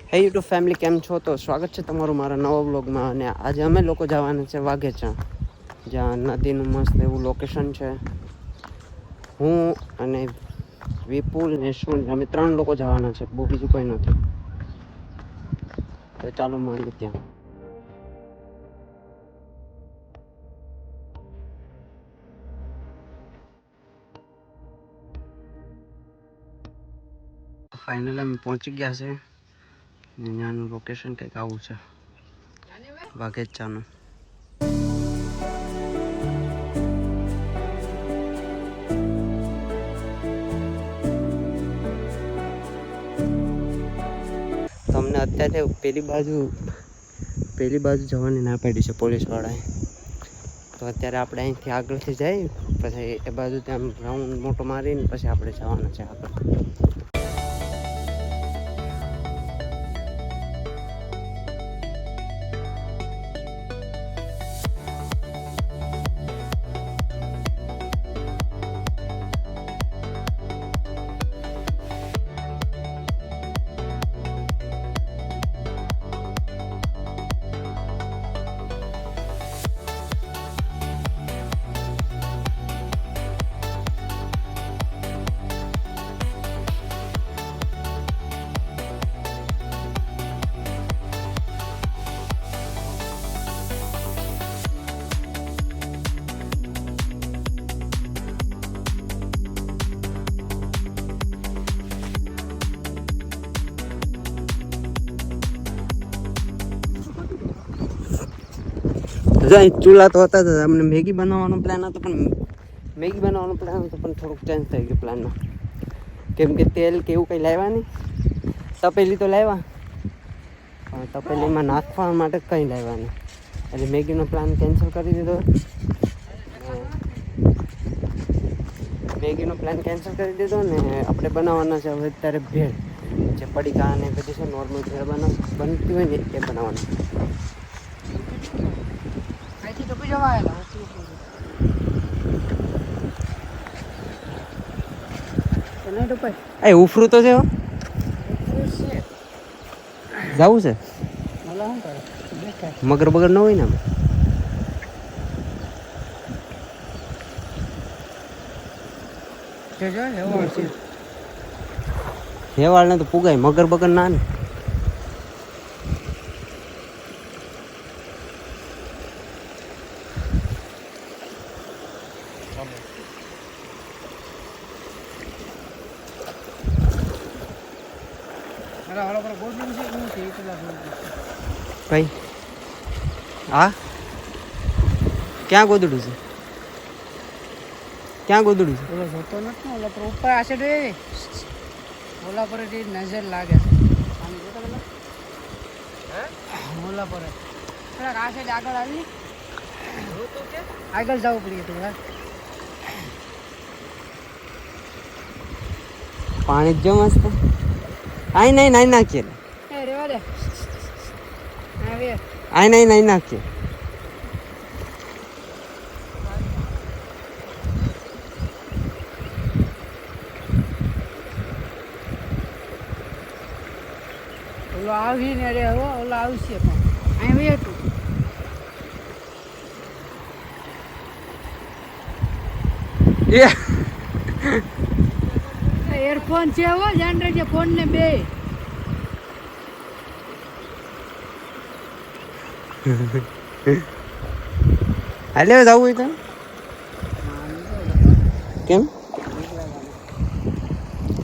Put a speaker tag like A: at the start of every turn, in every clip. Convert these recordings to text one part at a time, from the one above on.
A: હે YouTube family, કેમ છો? તો સ્વાગત છે તમારું મારા નવા વ્લોગમાં. અને આજે અમે લોકો જવાના છે વાઘેચા, જ્યાં નદીનું મસ્ત એવું લોકેશન છે. હું અને વિપુલ ને શું અમે 3 લોકો જવાના છે, બહુ બીજું કોઈ નથી. તો ચાલો મળીએ ત્યાં. ફાઇનલ અમે પહોંચી ગયા છે. ત્યાંનું લોકેશન કંઈક આવું છે, વાઘેચાનું. તમને અત્યારે પેલી બાજુ જવાની ના પાડી છે પોલીસવાળાએ. તો અત્યારે આપણે અહીંથી આગળથી જઈ, પછી એ બાજુ ત્યાં રાઉન્ડ મોટો મારીને પછી આપણે જવાના છે આગળ. ચૂલા તો હતા જ. અમને મેગી બનાવવાનો પ્લાન હતો, પણ થોડુંક ચેન્જ થઈ ગયું પ્લાનમાં. કેમ કે તેલ કે એવું કંઈ લાવ્યા નહીં. તપેલી તો લાવ્યા, પણ તપેલીમાં નાખવા માટે કંઈ લાવ્યા નહીં. એટલે મેગીનો પ્લાન કેન્સલ કરી દીધો. ને આપણે બનાવવાના છે હવે અત્યારે ભેળ, જે પડીકા અને બધી છે નોર્મલ ભેળ બનતી હોય ને એ બનાવવાનું. ઉફરું તો છે, જવું છે. મગર બગર ન હોય ને હેવાળ ને તો પુગાય, મગર બગર ના ને. ભાઈ હા, ક્યાં ગોદડું છે? જોતો નથી. ઓલા પર ઉપર આશે દે, ઓલા પર નજર લાગે છે. ઓલા પર આ સાઈડ આગળ આવી, આગળ જવું પડીએ. તો પાણી જ મસ્ત. આઈ નહીં નાખીએ, રેવા દે. આઈ નહીં નાખીએ. ઓલો આવીને રે, ઓલો આવશે પણ અહીં હતું. એરફોન છે હો, ધ્યાન રાખજે ફોન ને બે. હાલે જવું હોય તો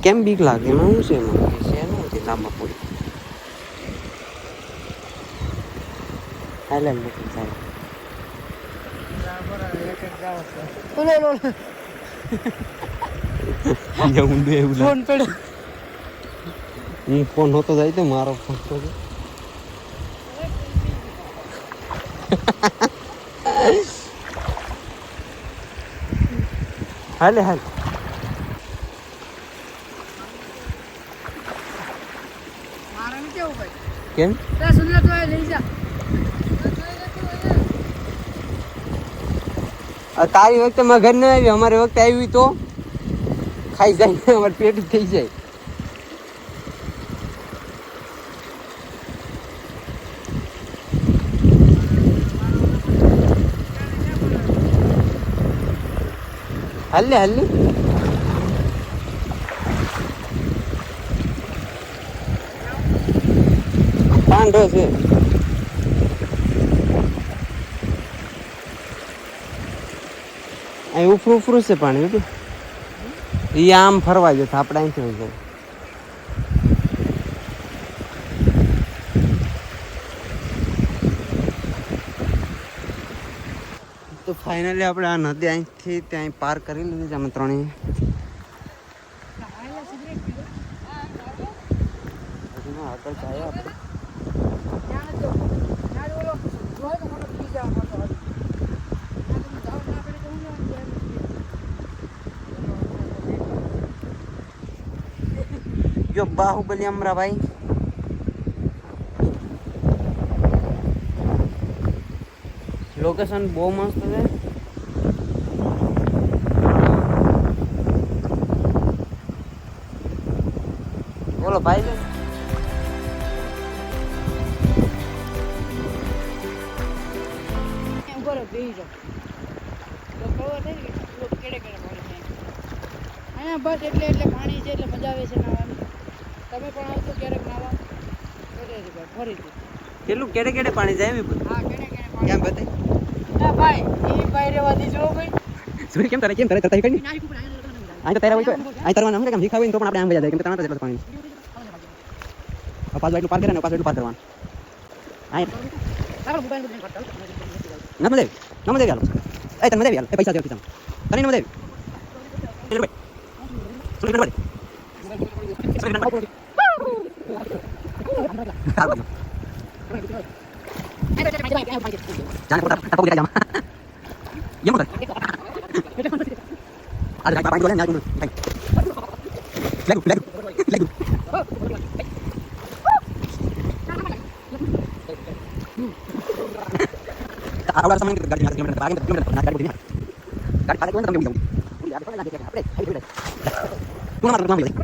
A: કેમ બીક લાગે? એમાં શું છે? એમાં છે ને લાંબા પૂરી. હાલે નથી થાય. ફોન પડ્યો. એ ફોન હોતો જાય તો મારો ફોન તો હાલે. કેમ તારી વખતે માં ઘર ના આવી, અમારી વખતે આવી તો ખાઈ જાય, અમારે પેટ થઈ જાય. હલ્લે હલ્લી પાંડો છે. અહીં ઉફરું ઉફરું છે પાણી બધું. એ આમ ફરવા જતા આપણે અહીંથી વહી જાય. તો ફાઇનલી આપણે આ નદી અહીંથી ત્યાં પાર કરી લીધી છે અમે ત્રણેય. આગળ જાય આપણે. જો બાહુબલી અમરાભાઈ લોકેશન બહુ મસ્ત છે. બોલો ભાઈ છે.
B: બસ એટલે પાણી છે એટલે મજા આવે છે નાવાની. તમે પણ આવશો ક્યારેક નાવા ફરીથી.
A: કેટલું કેડે કેડે પાણી જાય એમ.
B: હા કેડે પાણી.
A: કેમ બતાય?
B: ના ભાઈ એ ભાઈ રેવા દીજો ભાઈ.
A: સુરી કેમ કરતા કઈ કઈ આ તો તેરા હોય તો આ તરવાના હમ કે શીખાવે તો પણ આપણે આમ જાય કેમ કે તણાટ જેટલું પાણી. પાછું એટલું પાર કરે ને પાછું એટલું પાર કરવાનું. આ
B: તારો મોબાઈલ નું કરતા.
A: નમ દે હાલો એ તને દે હાલો એ પૈસા દે તમે તને નમ દે સુરી કરે જાને પોતા ટપકો ગયા જામ યમ કર આ જાય પાણી ડોલે ના ડોલે લેગુ ahora sama gaji ngaji kilometer bagian kilometer nah gaji gaji pada kilometer kamu jauh ya betul lagi apa ayo tu nama kamu lagi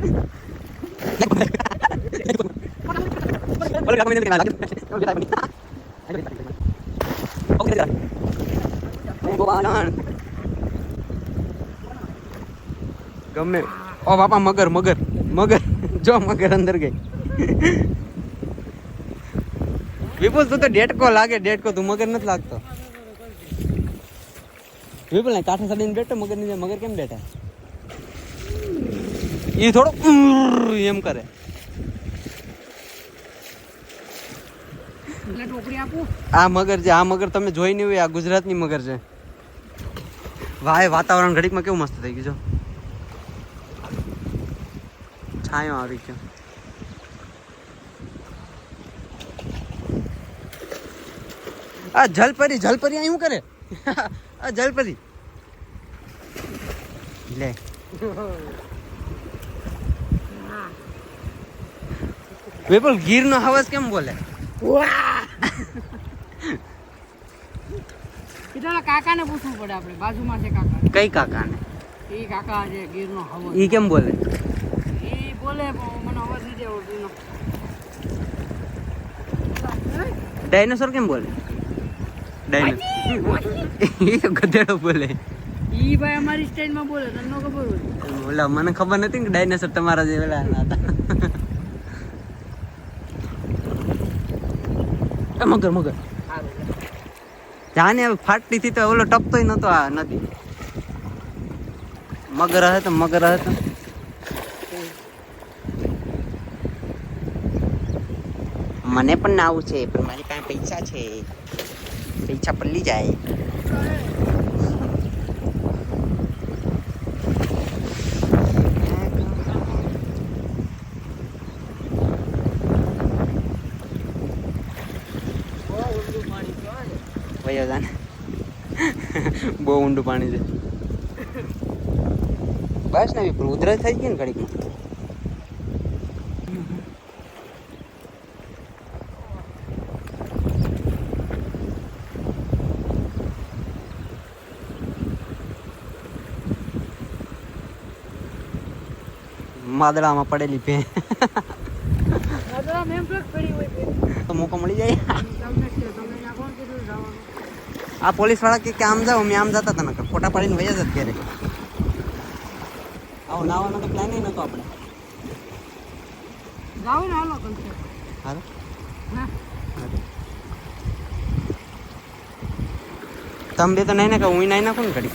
A: boleh kamu ini kenal lagi oke dah bawalan ગમે ઓ બાપા મગર મગર મગર જો મગર અંદર ગઈ. વિપુલ તું તો ડેટકો લાગે ડેટકો તું મગર નથી લાગતો. વિપુલ ને કાંઠે સડીને બેઠો મગર ની મગર કેમ બેઠા એ થોડો એમ કરે. આ મગર છે આ મગર તમે જોઈ નહીં હોય આ ગુજરાતની મગર છે. વાય વાતાવરણ ઘડીકમાં કેવું મસ્ત થઈ ગયું. છાયો આવી ગયો. આ જલપરી જલપરી અહીં શું કરે આ જલપરી લે વિપુલ ગીર નો હવસ કેમ બોલે
B: કાકા ને પૂછવું પડે આપણે બાજુમાં છે કાકા.
A: કઈ કાકા ને?
B: એ કાકા છે ગીર નો હવસ.
A: ઈ કેમ બોલે?
B: એ બોલે મને અવાજ નથી આવતો.
A: ડાયનોસોર કેમ બોલે? ડાયનોસોર ગધેડો બોલે.
B: ઈ ભાઈ અમારી સ્ટાઈલ માં બોલે તને ખબર હોય.
A: ઓલા મને ખબર નથી કે ડાયનોસોર તમારા જે ઓલા હતા. મગર મગર જાને ફાટતી થી તો ઓલો ટપતોય નતો આ નદી. મગર હે તો મગર હે તો મને પણ આવું છે પણ મારી પાસે પૈસા છે પૈસા પલ્લી જાય. બહુ ઊંડું પાણી છે. બસ ને વિપુલ ઉધરસ થઈ ગઈ ને ઘડીકમાં. માદડામાં પડેલી ભે તો મોકો મળી જાય. આ પોલીસ વાળા કે આમ જાઓ મેં આમ જતા હતા ને ફોટા પાડીને વયા જત ક્યારે આવો નાવાનો તો પ્લાન નતો આપણે.
B: જાવ ને હાલો કંસે.
A: હાલો
B: હા
A: તમે બે તો નહીં નાખો, હું નહીં નાખું ને ઘડી.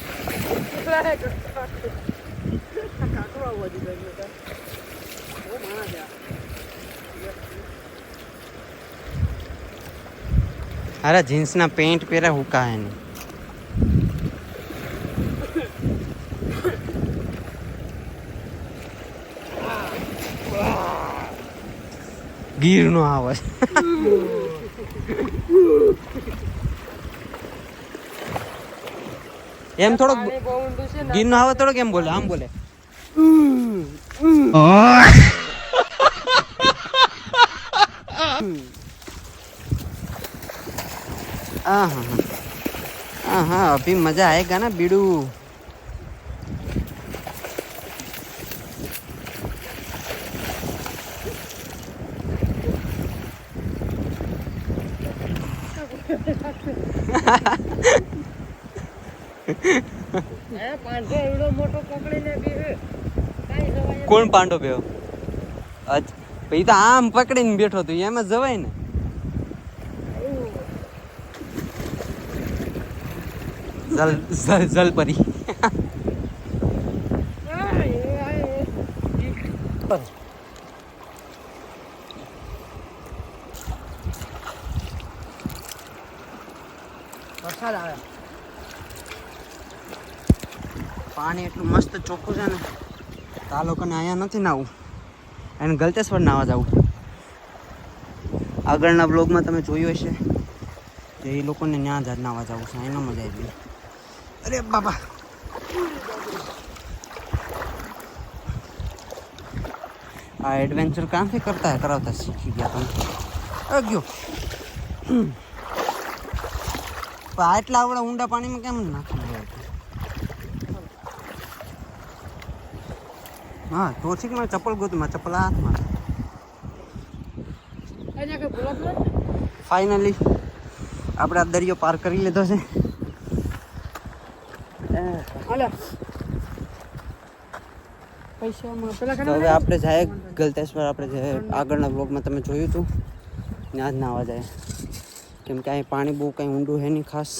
A: અરે જીન્સના પેન્ટ પહેરે હુકા એને. ગીરનો આવે એમ થોડોક ગીરનો આવે થોડોક એમ બોલે, આમ બોલે. हाँ अभी मजा आएगा ना बीड़ू. કોણ પાંડો બેહો? પછી તો આમ પકડીને બેઠો તો એમ જ જવાય ને. જલ પરી.
B: વરસાદ આવે.
A: પાણી એટલું મસ્ત ચોખ્ખું છે ને, તો આ લોકોને અહીંયા નથી નાવું, એને ગલતેશ્વર નાવા જવું. આગળના બ્લોગમાં તમે જોયું હશે કે એ લોકોને ત્યાં જ નાવા જવું છે, એનો મજા આવી. અરે બાબા, આ એડવેન્ચર ક્યાંથી કરાવતા શીખી ગયા તમે? ગયો આટલા આવડા ઊંડા પાણીમાં કેમ નાખી? હા તો છે કે મારે ચપ્પલ ગોતું, મારે ચપ્પલ હાથમાં. ફાઇનલી આપણે આ દરિયો પાર કરી લીધો છે. તો હવે આપણે જાય ગલતેશ્વર. આપણે જે આગળના બ્લોગમાં તમે જોયું હતું ત્યાં જ નાવા જાય, કેમ કે અહીં પાણી બહુ કંઈ ઊંડું છે નહીં ખાસ.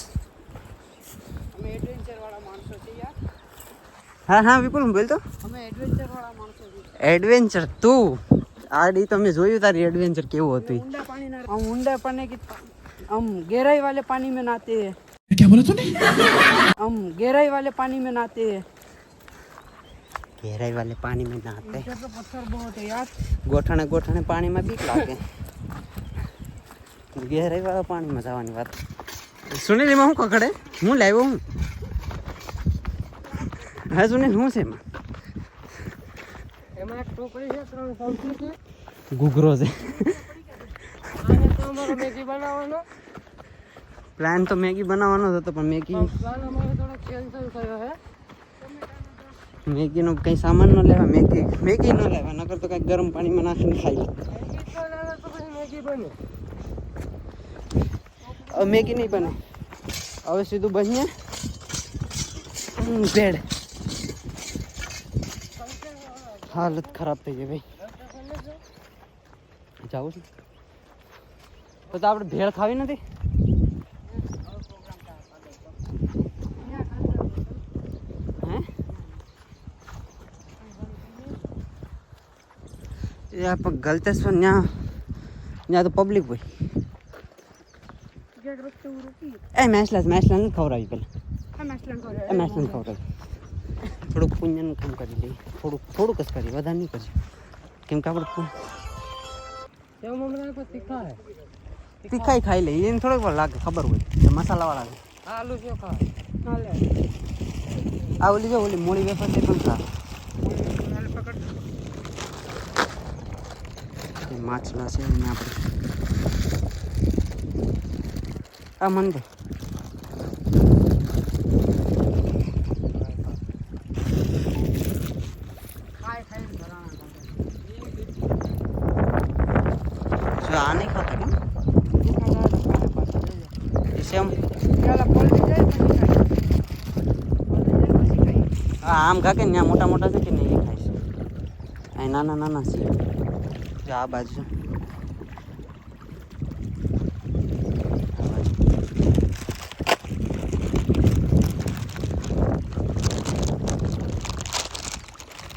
B: અમે એડવેન્ચર વાળા માણસો છીએ યાર.
A: હા હા વિપુલ બોલ તો.
B: અમે એડવેન્ચર વાળા માણસો છીએ.
A: એડવેન્ચર તું આડી તમે જોયું તારી એડવેન્ચર કેવું હતું?
B: ऊंडा पानी ना, हम ऊंडा पानी की, हम गहराई वाले पानी में नहाते हैं.
C: क्या बोला तूने?
B: हम गहराई वाले पानी में नहाते हैं.
A: गहराई वाले पानी में नहाते.
B: इधर तो पत्थर बहुत है यार.
A: ગોઠણે ગોઠણે પાણીમાં બીક લાગે. ગહેરાઈ વાળા પાણીમાં જવાની વાત. સુનિલ એમાં શું કકડે? હું લાવ્યો હું. હા સુનિલ શું છે એમાં?
B: એમાં એક ટોકરી છે, 3 પંખી છે.
A: ઘૂઘરો છે.
B: આને તો અમારો મેગી બનાવવાનો
A: પ્લાન તો મેગી બનાવવાનો હતો, પણ
B: પ્લાન અમારો થોડો કેન્સલ થયો હે.
A: મેગીનો કંઈ સામાન ન લેવા, મેગી ન લેવા, નકર તો કંઈક ગરમ પાણીમાં નાખીને ખાઈ લે.
B: મેગી બને.
A: હવે મેગી નહીં બને, હવે સીધું બનીએ બેડ. હાલત ખરાબ થઈ ગઈ ભાઈ. જાવું છે તો આપણે ભેળ ખાવી નથી? હે ગલતેશ્વર ત્યાં તો પબ્લિક હોય. એ મેસલાસ નથી ખવડાવી પેલા. મેસલાસ ખવડાવી. થોડુંક પુણ્યનું કામ કરી દઈએ, થોડુંક જ કરીએ, વધારે નહીં કરીએ, કેમ કે આપણે તીખાઈ ખાઈ લઈએ. એને થોડીક વાર લાગે, ખબર હોય કે મસાલાવાળા છે.
B: આલુ ચોખા હાલે.
A: આ ઓલી જો ઓલી મોડી વેફર છે પણ ખા. માછલા છે એને આપણે આ મંદિર. આ નહીં ખાતા કેમ? સેમ આમ કાકે ત્યાં મોટા મોટા છે કે નહીં એ ખાય છે અહીં નાના નાના છે જો આ બાજુ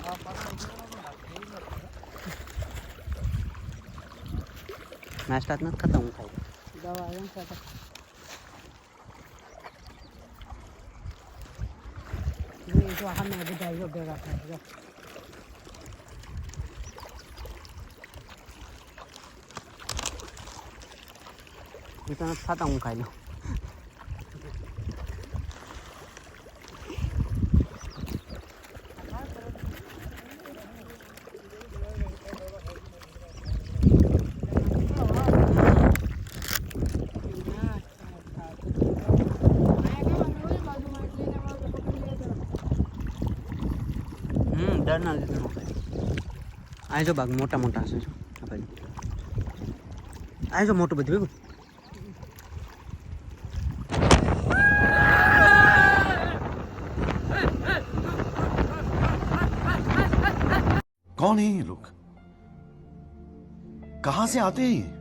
A: આ બાજુ. નાસ્તા જ નથી ખાતા હું ખાઈ
B: દવા એમ સાથે જો સામે બધા જો ભેગા થાય જો
A: એ તો નથી ખાતા હું ખાઈ લઉં ડરના લીધે નો ખાય આ જો બાગ મોટા મોટા હશે જો આ બાજુ આ જો મોટું બધું ભેગું
C: कौन है ये लोग कहां से आते हैं ये?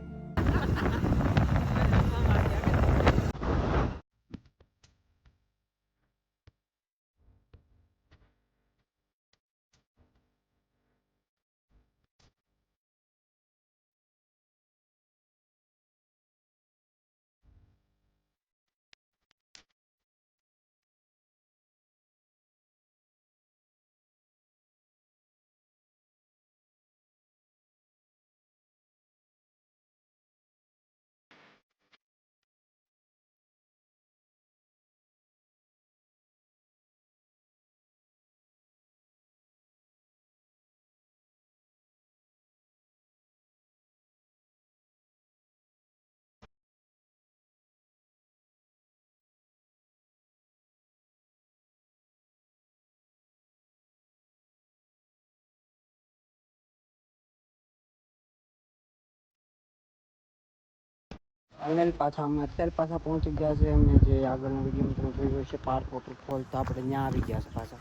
A: ફાઇનલ પાછા અમે અત્યારે પાછા પહોંચી ગયા છે અમે જે આગળનો વિડીયો તમે જોયો છે પાર્ક વોટરફોલ તો આપણે ત્યાં આવી ગયા છે પાછા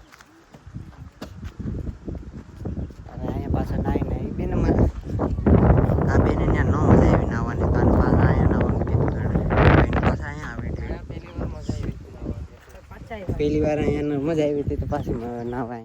A: હવે અહીંયા પાછા નાઈ નાઈ બેન આ બેને ત્યાં ન મજા આવી નાવાની કારણ પાછા અહીંયા નાવાનું કીધું પાછા અહીંયા આવી
B: પહેલી વાર મજા આવી
A: પહેલી વાર અહીંયા મજા આવી હતી તો પાછી નાવાય